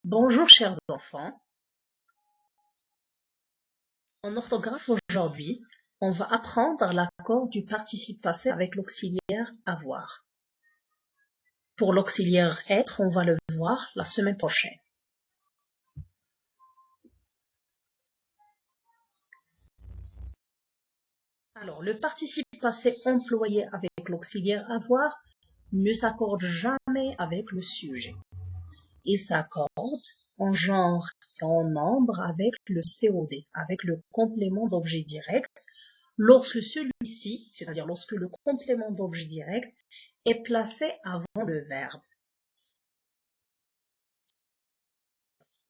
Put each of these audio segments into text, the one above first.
Bonjour chers enfants, en orthographe aujourd'hui, on va apprendre l'accord du participe passé avec l'auxiliaire avoir. Pour l'auxiliaire être, on va le voir la semaine prochaine. Alors, le participe passé employé avec l'auxiliaire avoir ne s'accorde jamais avec le sujet. Il s'accorde en genre et en nombre avec le COD, avec le complément d'objet direct, lorsque celui-ci, c'est-à-dire lorsque le complément d'objet direct est placé avant le verbe.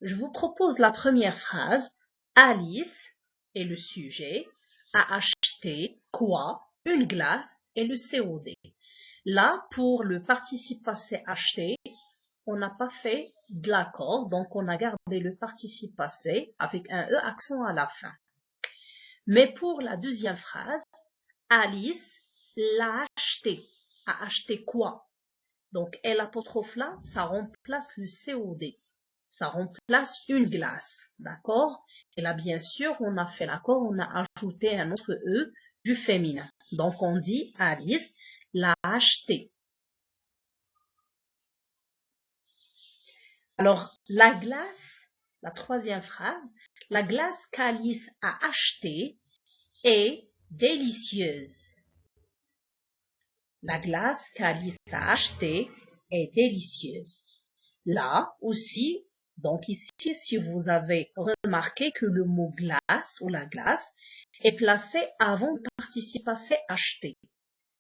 Je vous propose la première phrase. Alice est le sujet, a acheté quoi? Une glace et le COD. Là, pour le participe passé acheté, on n'a pas fait de l'accord, donc on a gardé le participe passé avec un E accent à la fin. Mais pour la deuxième phrase, Alice l'a acheté. A acheté quoi? Donc, L apostrophe là, ça remplace le COD. Ça remplace une glace. D'accord? Et là, bien sûr, on a fait l'accord, on a ajouté un autre E du féminin. Donc, on dit Alice l'a acheté. Alors, la glace, la troisième phrase, la glace qu'Alice a achetée est délicieuse. La glace qu'Alice a achetée est délicieuse. Là aussi, donc ici, si vous avez remarqué que le mot glace ou la glace est placé avant le participe passé acheté.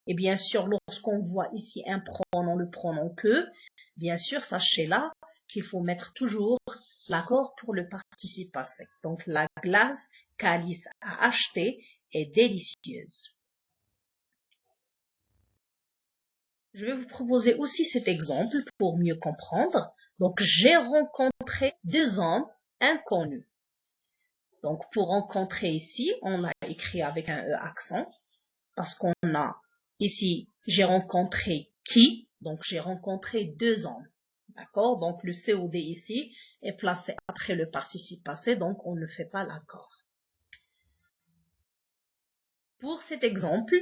Et bien sûr, lorsqu'on voit ici un pronom, le pronom que, bien sûr, sachez là qu'il faut mettre toujours l'accord pour le participe passé. Donc, la glace qu'Alice a achetée est délicieuse. Je vais vous proposer aussi cet exemple pour mieux comprendre. Donc, j'ai rencontré deux hommes inconnus. Donc, pour rencontrer ici, on l'a écrit avec un E accent parce qu'on a ici, j'ai rencontré qui? Donc, j'ai rencontré deux hommes. D'accord? Donc, le COD ici est placé après le participe passé, donc on ne fait pas l'accord. Pour cet exemple,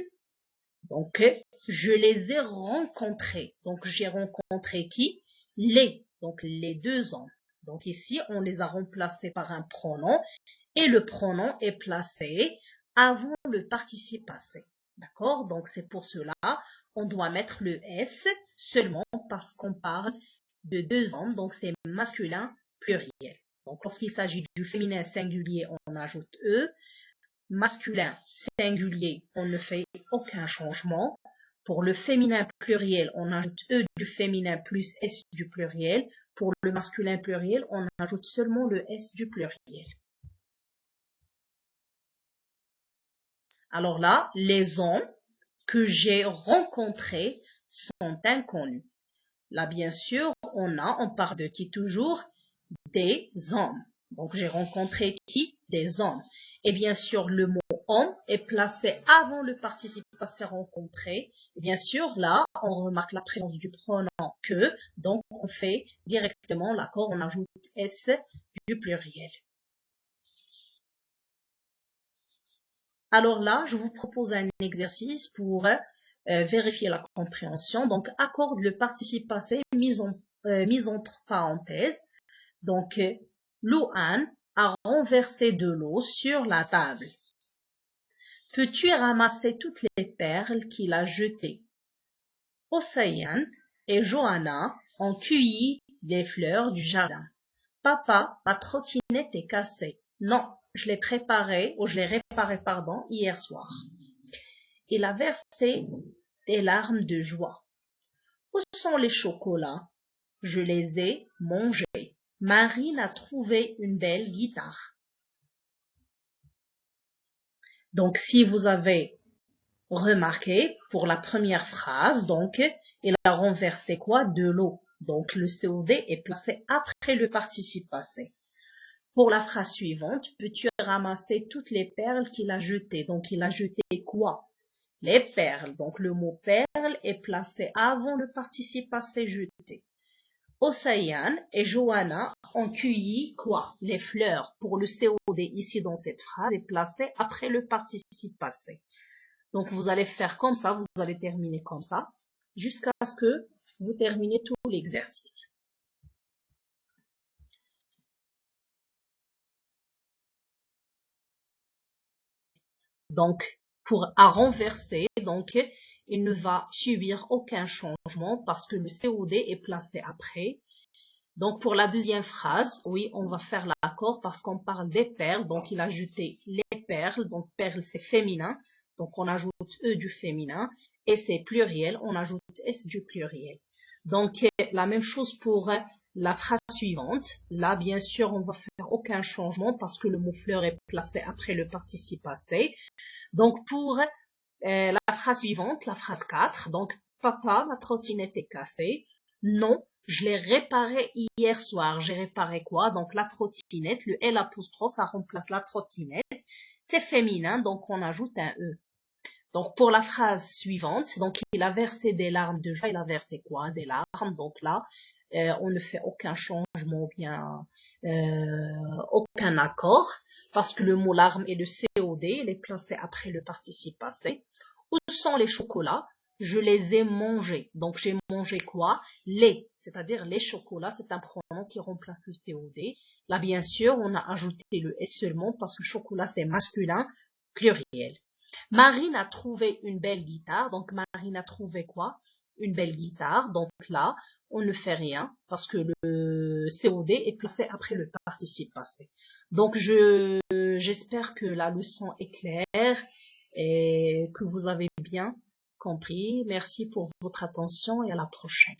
donc, je les ai rencontrés. Donc, j'ai rencontré qui? Les. Donc, les deux hommes. Donc, ici, on les a remplacés par un pronom et le pronom est placé avant le participe passé. D'accord? Donc, c'est pour cela, on doit mettre le S seulement parce qu'on parle de deux hommes. Donc, c'est masculin pluriel. Donc, lorsqu'il s'agit du féminin singulier, on ajoute E. Masculin singulier, on ne fait aucun changement. Pour le féminin pluriel, on ajoute E du féminin plus S du pluriel. Pour le masculin pluriel, on ajoute seulement le S du pluriel. Alors là, les hommes que j'ai rencontrés sont inconnus. Là, bien sûr, on parle de qui toujours? Des hommes. Donc, j'ai rencontré qui? Des hommes. Et bien sûr, le mot homme est placé avant le participe passé rencontré. Et bien sûr, là, on remarque la présence du pronom que. Donc, on fait directement l'accord, on ajoute S du pluriel. Alors là, je vous propose un exercice pour vérifier la compréhension. Donc, accorde le participe passé mis entre parenthèses. Donc, Louane a renversé de l'eau sur la table. Peux-tu ramasser toutes les perles qu'il a jetées? Océane et Johanna ont cueilli des fleurs du jardin. Papa, ma trottinette est cassée. Non, je l'ai réparée, hier soir. Il a versé des larmes de joie. Où sont les chocolats? Je les ai mangés. Marine a trouvé une belle guitare. Donc, si vous avez remarqué, pour la première phrase, donc, il a renversé quoi? De l'eau. Donc, le COD est placé après le participe passé. Pour la phrase suivante, peux-tu ramasser toutes les perles qu'il a jetées? Donc, il a jeté quoi? Les perles. Donc, le mot perle est placé avant le participe passé jeté. Océane et Johanna on cueillit quoi? Les fleurs. Pour le COD ici dans cette phrase est placé après le participe passé. Donc vous allez faire comme ça, vous allez terminer comme ça, jusqu'à ce que vous terminez tout l'exercice. Donc, à renverser, donc, il ne va subir aucun changement parce que le COD est placé après. Donc, pour la deuxième phrase, oui, on va faire l'accord parce qu'on parle des perles. Donc, il a ajouté les perles. Donc, perles, c'est féminin. Donc, on ajoute E du féminin. Et c'est pluriel, on ajoute S du pluriel. Donc, la même chose pour la phrase suivante. Là, bien sûr, on va faire aucun changement parce que le mot fleur est placé après le participe passé. Donc, pour la phrase suivante, la phrase 4, donc, papa, ma trottinette est cassée. Non, je l'ai réparée hier soir. J'ai réparé quoi? Donc, la trottinette, le L apostrophe, ça remplace la trottinette. C'est féminin, donc on ajoute un E. Donc, pour la phrase suivante, donc, il a versé des larmes de joie. Il a versé quoi? Des larmes. Donc là, on ne fait aucun changement ou bien aucun accord parce que le mot larme est de COD, il est placé après le participe passé. Où sont les chocolats? Je les ai mangés. Donc j'ai mangé quoi? Les, c'est-à-dire les chocolats, c'est un pronom qui remplace le COD. Là bien sûr, on a ajouté le S seulement parce que chocolat c'est masculin, pluriel. Marine a trouvé une belle guitare. Donc Marine a trouvé quoi? Une belle guitare. Donc là, on ne fait rien parce que le COD est placé après le participe passé. Donc j'espère que la leçon est claire et que vous avez bien compris. Merci pour votre attention et à la prochaine.